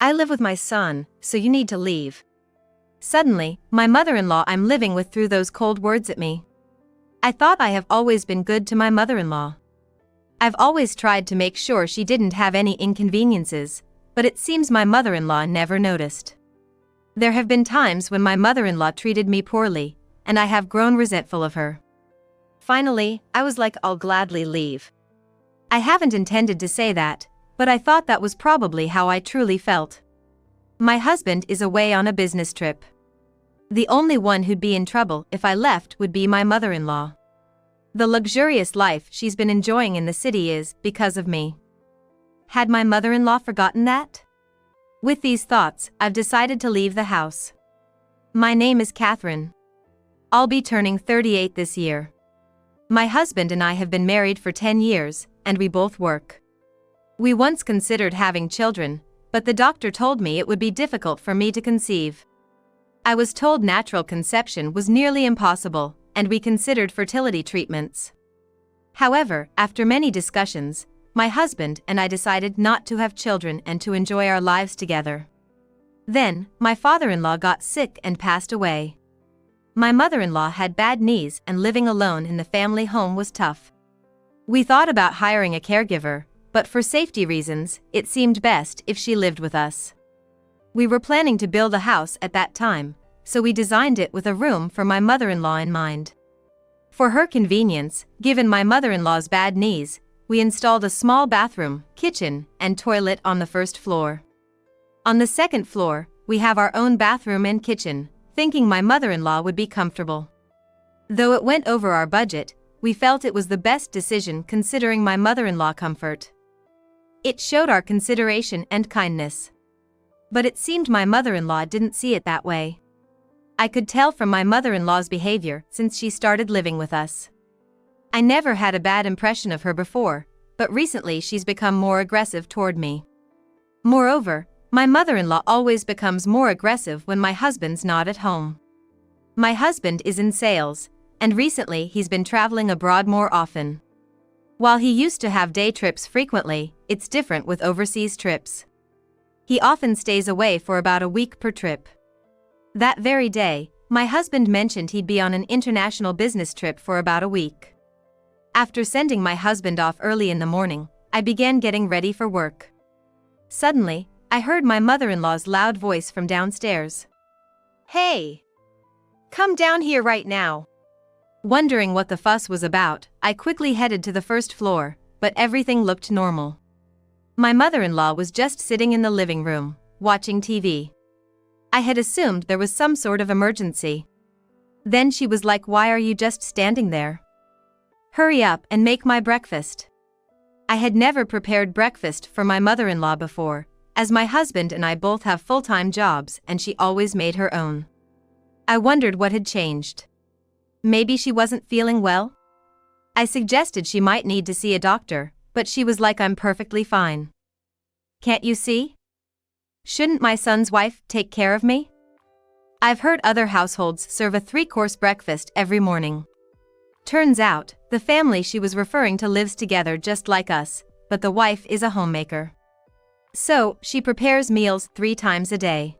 I live with my son, so you need to leave. Suddenly, my mother-in-law I'm living with threw those cold words at me. I thought I have always been good to my mother-in-law. I've always tried to make sure she didn't have any inconveniences, but it seems my mother-in-law never noticed. There have been times when my mother-in-law treated me poorly, and I have grown resentful of her. Finally, I was like, I'll gladly leave. I haven't intended to say that, but I thought that was probably how I truly felt. My husband is away on a business trip. The only one who'd be in trouble if I left would be my mother-in-law. The luxurious life she's been enjoying in the city is because of me. Had my mother-in-law forgotten that? With these thoughts, I've decided to leave the house. My name is Catherine. I'll be turning 38 this year. My husband and I have been married for 10 years, and we both work. We once considered having children, but the doctor told me it would be difficult for me to conceive. I was told natural conception was nearly impossible, and we considered fertility treatments. However, after many discussions, my husband and I decided not to have children and to enjoy our lives together. Then, my father-in-law got sick and passed away. My mother-in-law had bad knees and living alone in the family home was tough. We thought about hiring a caregiver, but for safety reasons, it seemed best if she lived with us. We were planning to build a house at that time, so we designed it with a room for my mother-in-law in mind. For her convenience, given my mother-in-law's bad knees, we installed a small bathroom, kitchen, and toilet on the first floor. On the second floor, we have our own bathroom and kitchen, thinking my mother-in-law would be comfortable. Though it went over our budget, we felt it was the best decision considering my mother-in-law comfort. It showed our consideration and kindness. But it seemed my mother-in-law didn't see it that way. I could tell from my mother-in-law's behavior since she started living with us. I never had a bad impression of her before, but recently she's become more aggressive toward me. Moreover, my mother-in-law always becomes more aggressive when my husband's not at home. My husband is in sales, and recently he's been traveling abroad more often. While he used to have day trips frequently, it's different with overseas trips. He often stays away for about a week per trip. That very day, my husband mentioned he'd be on an international business trip for about a week. After sending my husband off early in the morning, I began getting ready for work. Suddenly, I heard my mother-in-law's loud voice from downstairs. "Hey! Come down here right now." Wondering what the fuss was about, I quickly headed to the first floor, but everything looked normal. My mother-in-law was just sitting in the living room, watching TV. I had assumed there was some sort of emergency. Then she was like, "Why are you just standing there? Hurry up and make my breakfast." I had never prepared breakfast for my mother-in-law before, as my husband and I both have full-time jobs and she always made her own. I wondered what had changed. Maybe she wasn't feeling well? I suggested she might need to see a doctor, but she was like, "I'm perfectly fine. Can't you see? Shouldn't my son's wife take care of me?" I've heard other households serve a 3-course breakfast every morning. Turns out, the family she was referring to lives together just like us, but the wife is a homemaker. So, she prepares meals 3 times a day.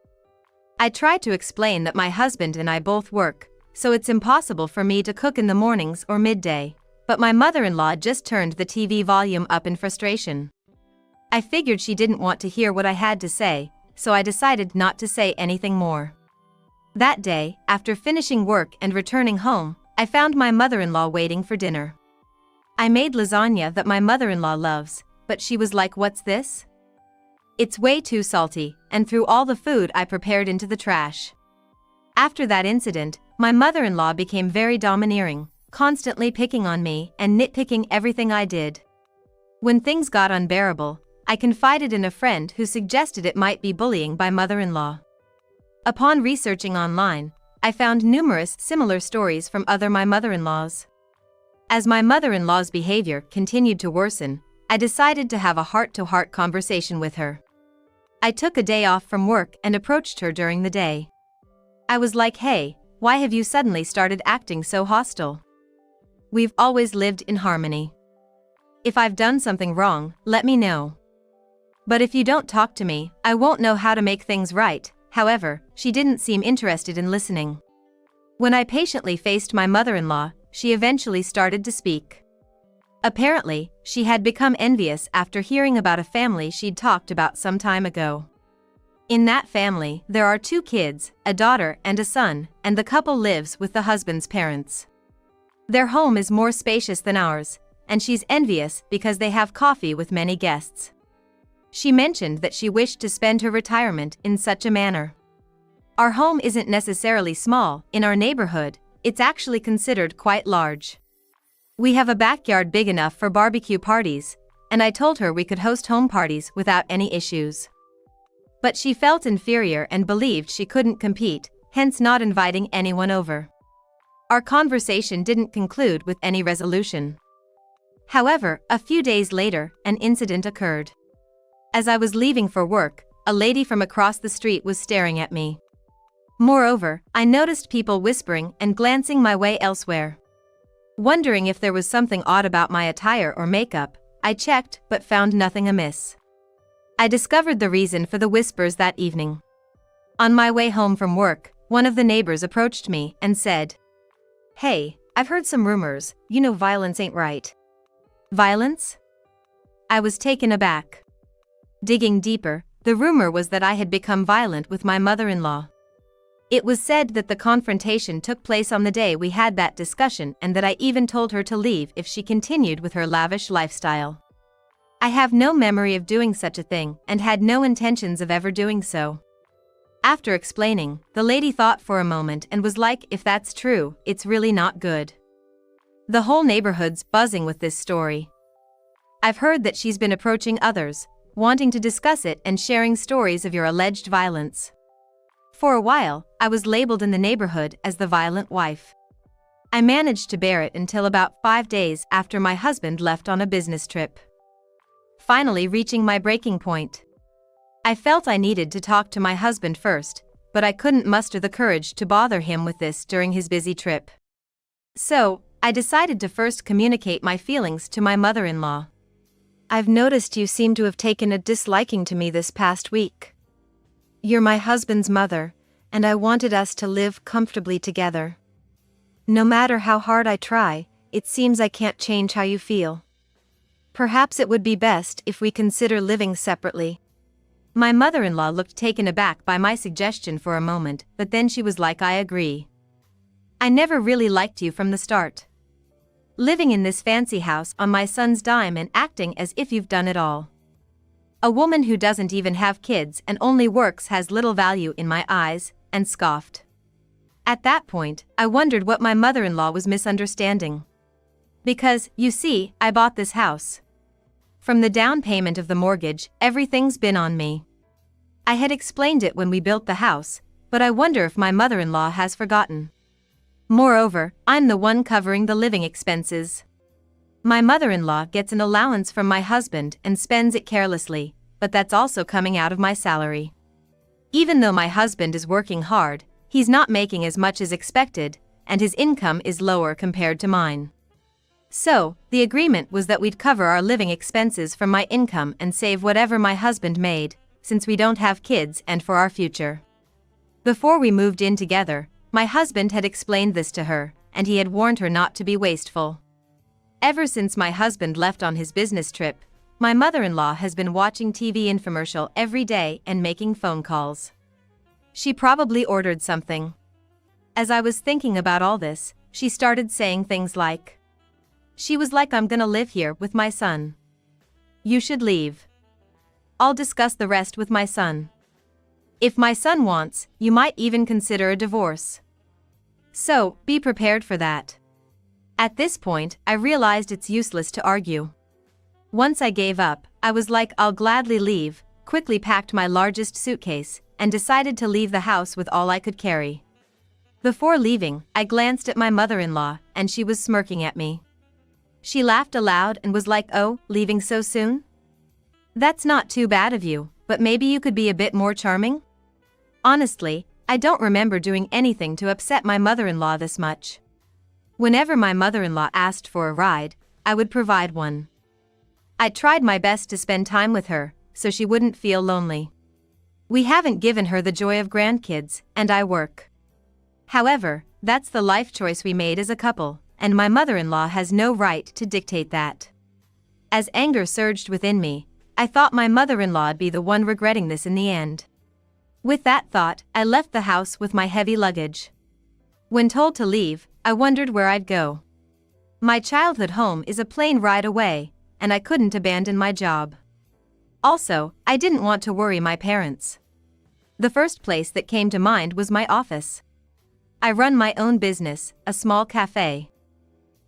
I tried to explain that my husband and I both work, so it's impossible for me to cook in the mornings or midday, but my mother-in-law just turned the TV volume up in frustration. I figured she didn't want to hear what I had to say, so I decided not to say anything more. That day, after finishing work and returning home, I found my mother-in-law waiting for dinner. I made lasagna that my mother-in-law loves, but she was like, "What's this? It's way too salty," and threw all the food I prepared into the trash. After that incident, my mother-in-law became very domineering, constantly picking on me and nitpicking everything I did. When things got unbearable, I confided in a friend who suggested it might be bullying by mother-in-law. Upon researching online, I found numerous similar stories from other my mother-in-laws. As my mother-in-law's behavior continued to worsen, I decided to have a heart-to-heart conversation with her. I took a day off from work and approached her during the day. I was like, "Hey, why have you suddenly started acting so hostile? We've always lived in harmony. If I've done something wrong, let me know." But if you don't talk to me, I won't know how to make things right." However, she didn't seem interested in listening. When I patiently faced my mother-in-law, she eventually started to speak. Apparently, she had become envious after hearing about a family she'd talked about some time ago. In that family, there are 2 kids, a daughter and a son, and the couple lives with the husband's parents. Their home is more spacious than ours, and she's envious because they have coffee with many guests. She mentioned that she wished to spend her retirement in such a manner. Our home isn't necessarily small. In our neighborhood, it's actually considered quite large. We have a backyard big enough for barbecue parties, and I told her we could host home parties without any issues. But she felt inferior and believed she couldn't compete, hence not inviting anyone over. Our conversation didn't conclude with any resolution. However, a few days later, an incident occurred. As I was leaving for work, a lady from across the street was staring at me. Moreover, I noticed people whispering and glancing my way elsewhere. Wondering if there was something odd about my attire or makeup, I checked but found nothing amiss. I discovered the reason for the whispers that evening. On my way home from work, one of the neighbors approached me and said, "Hey, I've heard some rumors, violence ain't right." Violence? I was taken aback. Digging deeper, the rumor was that I had become violent with my mother-in-law. It was said that the confrontation took place on the day we had that discussion and that I even told her to leave if she continued with her lavish lifestyle. I have no memory of doing such a thing and had no intentions of ever doing so. After explaining, the lady thought for a moment and was like, "If that's true, it's really not good." The whole neighborhood's buzzing with this story. I've heard that she's been approaching others, wanting to discuss it and sharing stories of your alleged violence. For a while, I was labeled in the neighborhood as the violent wife. I managed to bear it until about 5 days after my husband left on a business trip. Finally reaching my breaking point. I felt I needed to talk to my husband first, but I couldn't muster the courage to bother him with this during his busy trip. So, I decided to first communicate my feelings to my mother-in-law. "I've noticed you seem to have taken a disliking to me this past week. You're my husband's mother, and I wanted us to live comfortably together. No matter how hard I try, it seems I can't change how you feel. Perhaps it would be best if we consider living separately." My mother-in-law looked taken aback by my suggestion for a moment, but then she was like, "I agree. I never really liked you from the start. Living in this fancy house on my son's dime and acting as if you've done it all. A woman who doesn't even have kids and only works has little value in my eyes," and scoffed. At that point, I wondered what my mother-in-law was misunderstanding. Because, you see, I bought this house. From the down payment of the mortgage, everything's been on me. I had explained it when we built the house, but I wonder if my mother-in-law has forgotten. Moreover, I'm the one covering the living expenses. My mother-in-law gets an allowance from my husband and spends it carelessly, but that's also coming out of my salary. Even though my husband is working hard, he's not making as much as expected, and his income is lower compared to mine. So, the agreement was that we'd cover our living expenses from my income and save whatever my husband made, since we don't have kids and for our future. Before we moved in together, my husband had explained this to her, and he had warned her not to be wasteful. Ever since my husband left on his business trip, my mother-in-law has been watching TV infomercial every day and making phone calls. She probably ordered something. As I was thinking about all this, she started saying things like, she was like, "I'm gonna live here with my son. You should leave. I'll discuss the rest with my son. If my son wants, you might even consider a divorce. So, be prepared for that." At this point, I realized it's useless to argue. Once I gave up, I was like, "I'll gladly leave," quickly packed my largest suitcase, and decided to leave the house with all I could carry. Before leaving, I glanced at my mother-in-law, and she was smirking at me. She laughed aloud and was like, "Oh, leaving so soon? That's not too bad of you, but maybe you could be a bit more charming?" Honestly, I don't remember doing anything to upset my mother-in-law this much. Whenever my mother-in-law asked for a ride, I would provide one. I tried my best to spend time with her, so she wouldn't feel lonely. We haven't given her the joy of grandkids, and I work. However, that's the life choice we made as a couple, and my mother-in-law has no right to dictate that. As anger surged within me, I thought my mother-in-law'd be the one regretting this in the end. With that thought, I left the house with my heavy luggage. When told to leave, I wondered where I'd go. My childhood home is a plane ride away, and I couldn't abandon my job. Also, I didn't want to worry my parents. The first place that came to mind was my office. I run my own business, a small cafe.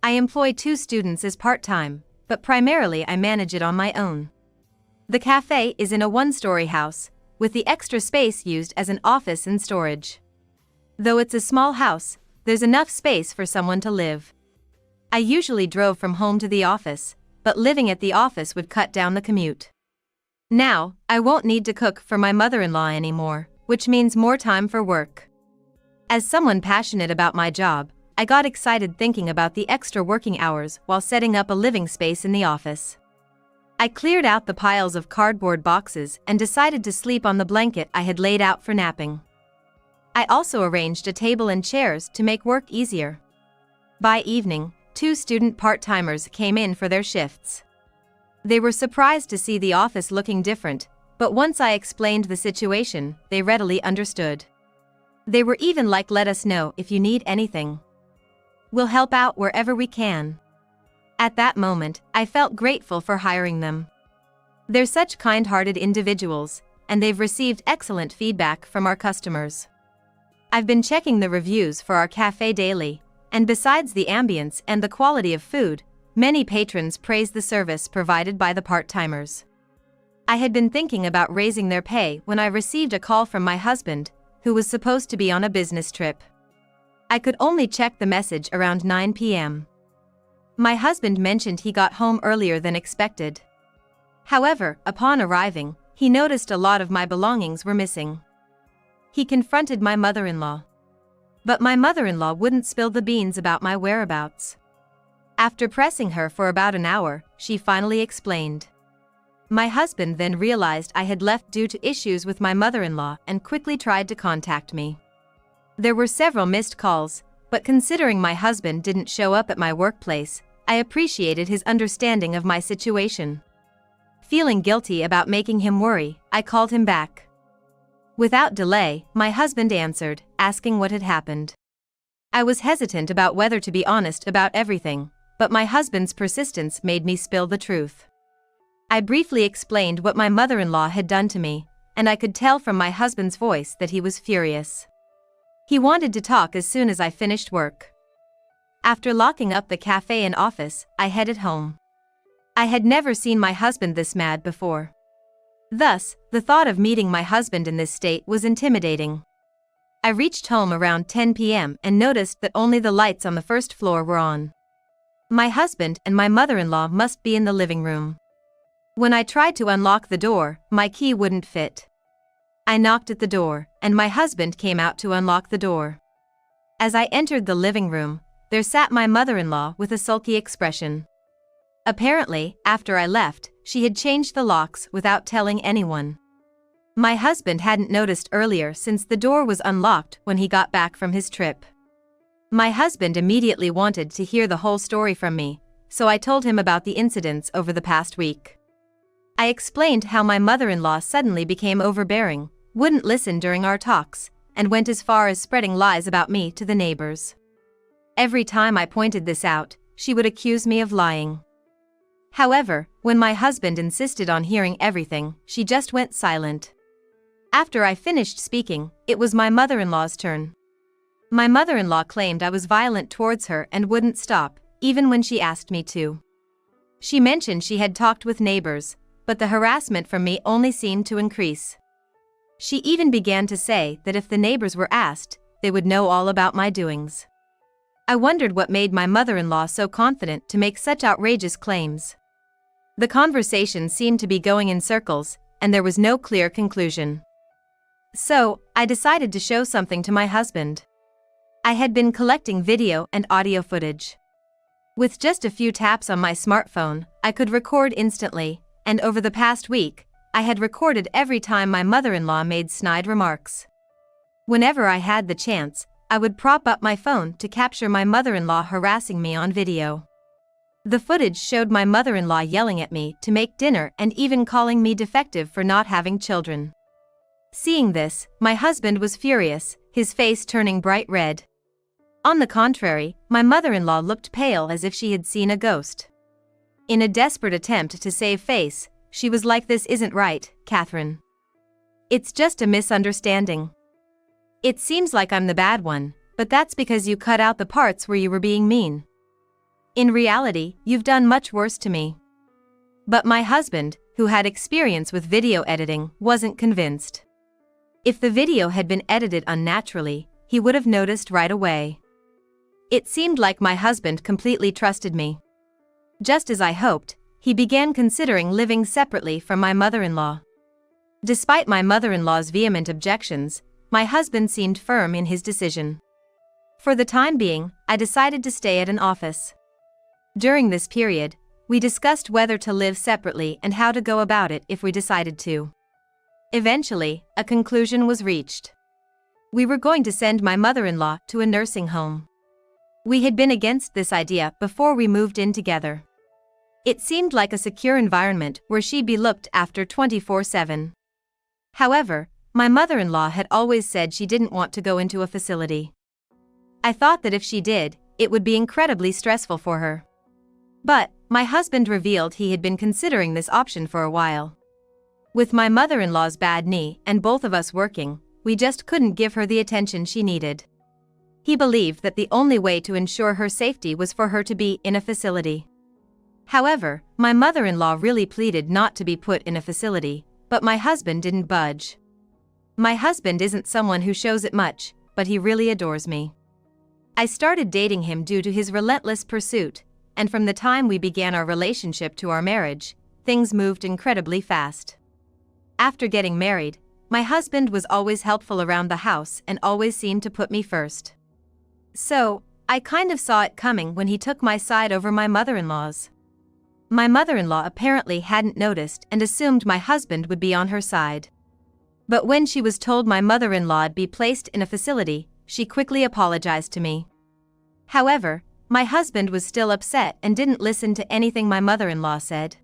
I employ 2 students as part-time, but primarily I manage it on my own. The cafe is in a 1-story house, with the extra space used as an office and storage. Though it's a small house, there's enough space for someone to live. I usually drove from home to the office, but living at the office would cut down the commute. Now, I won't need to cook for my mother-in-law anymore, which means more time for work. As someone passionate about my job, I got excited thinking about the extra working hours while setting up a living space in the office. I cleared out the piles of cardboard boxes and decided to sleep on the blanket I had laid out for napping. I also arranged a table and chairs to make work easier. By evening, 2 student part-timers came in for their shifts. They were surprised to see the office looking different, but once I explained the situation, they readily understood. They were even like, "Let us know if you need anything. We'll help out wherever we can." At that moment, I felt grateful for hiring them. They're such kind-hearted individuals, and they've received excellent feedback from our customers. I've been checking the reviews for our cafe daily, and besides the ambience and the quality of food, many patrons praise the service provided by the part-timers. I had been thinking about raising their pay when I received a call from my husband, who was supposed to be on a business trip. I could only check the message around 9 p.m. My husband mentioned he got home earlier than expected. However, upon arriving, he noticed a lot of my belongings were missing. He confronted my mother-in-law. But my mother-in-law wouldn't spill the beans about my whereabouts. After pressing her for about an hour, she finally explained. My husband then realized I had left due to issues with my mother-in-law and quickly tried to contact me. There were several missed calls, but considering my husband didn't show up at my workplace, I appreciated his understanding of my situation. Feeling guilty about making him worry, I called him back. Without delay, my husband answered, asking what had happened. I was hesitant about whether to be honest about everything, but my husband's persistence made me spill the truth. I briefly explained what my mother-in-law had done to me, and I could tell from my husband's voice that he was furious. He wanted to talk as soon as I finished work. After locking up the cafe and office, I headed home. I had never seen my husband this mad before. Thus, the thought of meeting my husband in this state was intimidating. I reached home around 10 p.m. and noticed that only the lights on the first floor were on. My husband and my mother-in-law must be in the living room. When I tried to unlock the door, my key wouldn't fit. I knocked at the door, and my husband came out to unlock the door. As I entered the living room, there sat my mother-in-law with a sulky expression. Apparently, after I left, she had changed the locks without telling anyone. My husband hadn't noticed earlier since the door was unlocked when he got back from his trip. My husband immediately wanted to hear the whole story from me, so I told him about the incidents over the past week. I explained how my mother-in-law suddenly became overbearing, wouldn't listen during our talks, and went as far as spreading lies about me to the neighbors. Every time I pointed this out, she would accuse me of lying. However, when my husband insisted on hearing everything, she just went silent. After I finished speaking, it was my mother-in-law's turn. My mother-in-law claimed I was violent towards her and wouldn't stop, even when she asked me to. She mentioned she had talked with neighbors, but the harassment from me only seemed to increase. She even began to say that if the neighbors were asked, they would know all about my doings. I wondered what made my mother-in-law so confident to make such outrageous claims. The conversation seemed to be going in circles, and there was no clear conclusion. So, I decided to show something to my husband. I had been collecting video and audio footage. With just a few taps on my smartphone, I could record instantly, and over the past week, I had recorded every time my mother-in-law made snide remarks. Whenever I had the chance, I would prop up my phone to capture my mother-in-law harassing me on video. The footage showed my mother-in-law yelling at me to make dinner and even calling me defective for not having children. Seeing this, my husband was furious, his face turning bright red. On the contrary, my mother-in-law looked pale as if she had seen a ghost. In a desperate attempt to save face, she was like, "This isn't right, Catherine. It's just a misunderstanding. It seems like I'm the bad one, but that's because you cut out the parts where you were being mean. In reality, you've done much worse to me." But my husband, who had experience with video editing, wasn't convinced. If the video had been edited unnaturally, he would have noticed right away. It seemed like my husband completely trusted me. Just as I hoped, he began considering living separately from my mother-in-law. Despite my mother-in-law's vehement objections, my husband seemed firm in his decision. For the time being, I decided to stay at an office. During this period, we discussed whether to live separately and how to go about it if we decided to. Eventually, a conclusion was reached. We were going to send my mother-in-law to a nursing home. We had been against this idea before we moved in together. It seemed like a secure environment where she'd be looked after 24/7. However, my mother-in-law had always said she didn't want to go into a facility. I thought that if she did, it would be incredibly stressful for her. But my husband revealed he had been considering this option for a while. With my mother-in-law's bad knee and both of us working, we just couldn't give her the attention she needed. He believed that the only way to ensure her safety was for her to be in a facility. However, my mother-in-law really pleaded not to be put in a facility, but my husband didn't budge. My husband isn't someone who shows it much, but he really adores me. I started dating him due to his relentless pursuit, and from the time we began our relationship to our marriage, things moved incredibly fast. After getting married, my husband was always helpful around the house and always seemed to put me first. So, I kind of saw it coming when he took my side over my mother-in-law's. My mother-in-law apparently hadn't noticed and assumed my husband would be on her side. But when she was told my mother-in-law'd be placed in a facility, she quickly apologized to me. However, my husband was still upset and didn't listen to anything my mother-in-law said.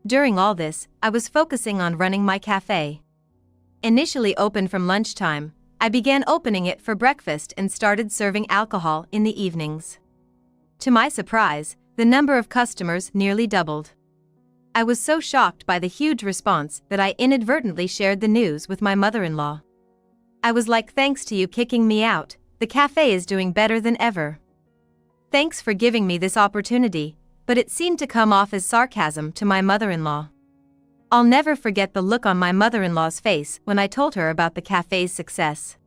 During all this, I was focusing on running my cafe. Initially open from lunchtime, I began opening it for breakfast and started serving alcohol in the evenings. To my surprise, the number of customers nearly doubled. I was so shocked by the huge response that I inadvertently shared the news with my mother-in-law. I was like, "Thanks to you kicking me out, the cafe is doing better than ever. Thanks for giving me this opportunity," but it seemed to come off as sarcasm to my mother-in-law. I'll never forget the look on my mother-in-law's face when I told her about the cafe's success.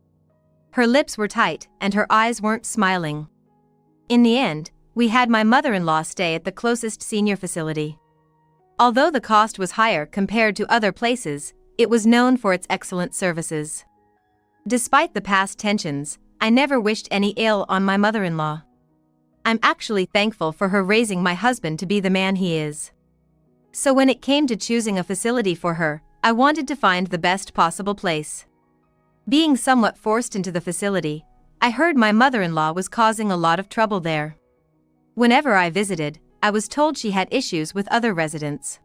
Her lips were tight and her eyes weren't smiling. In the end, we had my mother-in-law stay at the closest senior facility. Although the cost was higher compared to other places, it was known for its excellent services. Despite the past tensions, I never wished any ill on my mother-in-law. I'm actually thankful for her raising my husband to be the man he is. So when it came to choosing a facility for her, I wanted to find the best possible place. Being somewhat forced into the facility, I heard my mother-in-law was causing a lot of trouble there. Whenever I visited, I was told she had issues with other residents.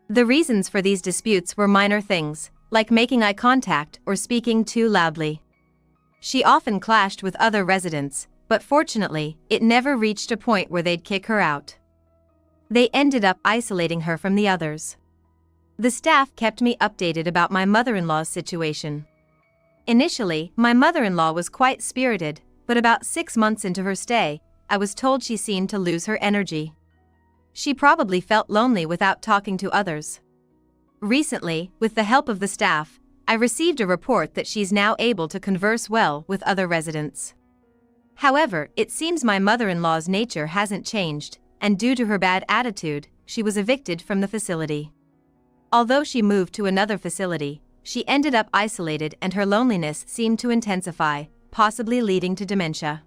The reasons for these disputes were minor things, like making eye contact or speaking too loudly. She often clashed with other residents, but fortunately, it never reached a point where they'd kick her out. They ended up isolating her from the others. The staff kept me updated about my mother-in-law's situation. Initially, my mother-in-law was quite spirited, but about 6 months into her stay, I was told she seemed to lose her energy. She probably felt lonely without talking to others. Recently, with the help of the staff, I received a report that she's now able to converse well with other residents. However, it seems my mother-in-law's nature hasn't changed, and due to her bad attitude, she was evicted from the facility. Although she moved to another facility, she ended up isolated and her loneliness seemed to intensify, possibly leading to dementia.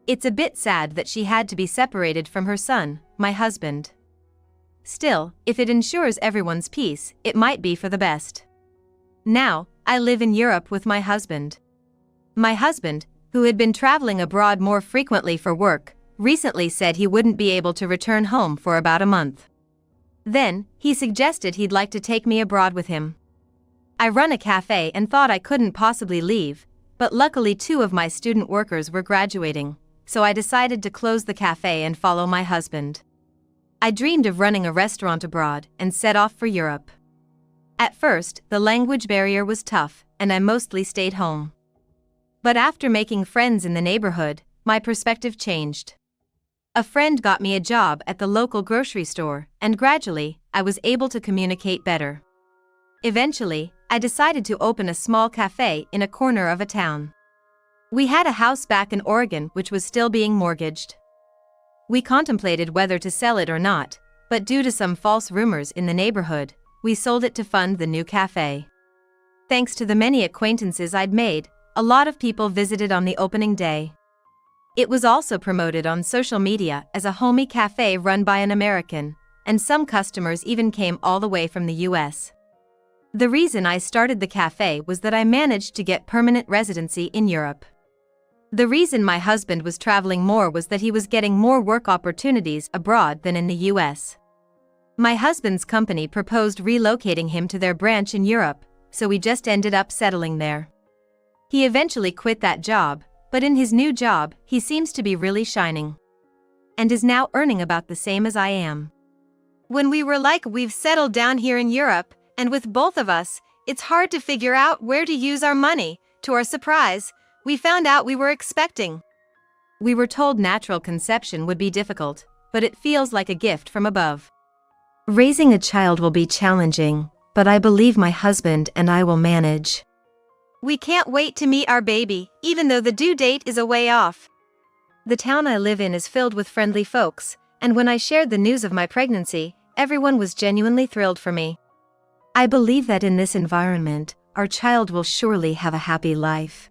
It's a bit sad that she had to be separated from her son, my husband. Still, if it ensures everyone's peace, it might be for the best. Now, I live in Europe with my husband. My husband, who had been traveling abroad more frequently for work, recently said he wouldn't be able to return home for about a month. Then, he suggested he'd like to take me abroad with him. I run a cafe and thought I couldn't possibly leave, but luckily 2 of my student workers were graduating, so I decided to close the cafe and follow my husband. I dreamed of running a restaurant abroad and set off for Europe. At first, the language barrier was tough, and I mostly stayed home. But after making friends in the neighborhood, my perspective changed. A friend got me a job at the local grocery store, and gradually, I was able to communicate better. Eventually, I decided to open a small cafe in a corner of a town. We had a house back in Oregon which was still being mortgaged. We contemplated whether to sell it or not, but due to some false rumors in the neighborhood, we sold it to fund the new cafe. Thanks to the many acquaintances I'd made, a lot of people visited on the opening day. It was also promoted on social media as a homey cafe run by an American, and some customers even came all the way from the US. The reason I started the cafe was that I managed to get permanent residency in Europe. The reason my husband was traveling more was that he was getting more work opportunities abroad than in the US. My husband's company proposed relocating him to their branch in Europe, so we just ended up settling there. He eventually quit that job, but in his new job, he seems to be really shining. And is now earning about the same as I am. When we were like, we've settled down here in Europe, and with both of us, it's hard to figure out where to use our money. To our surprise, we found out we were expecting. We were told natural conception would be difficult, but it feels like a gift from above. Raising a child will be challenging, but I believe my husband and I will manage. We can't wait to meet our baby, even though the due date is a way off. The town I live in is filled with friendly folks, and when I shared the news of my pregnancy, everyone was genuinely thrilled for me. I believe that in this environment, our child will surely have a happy life.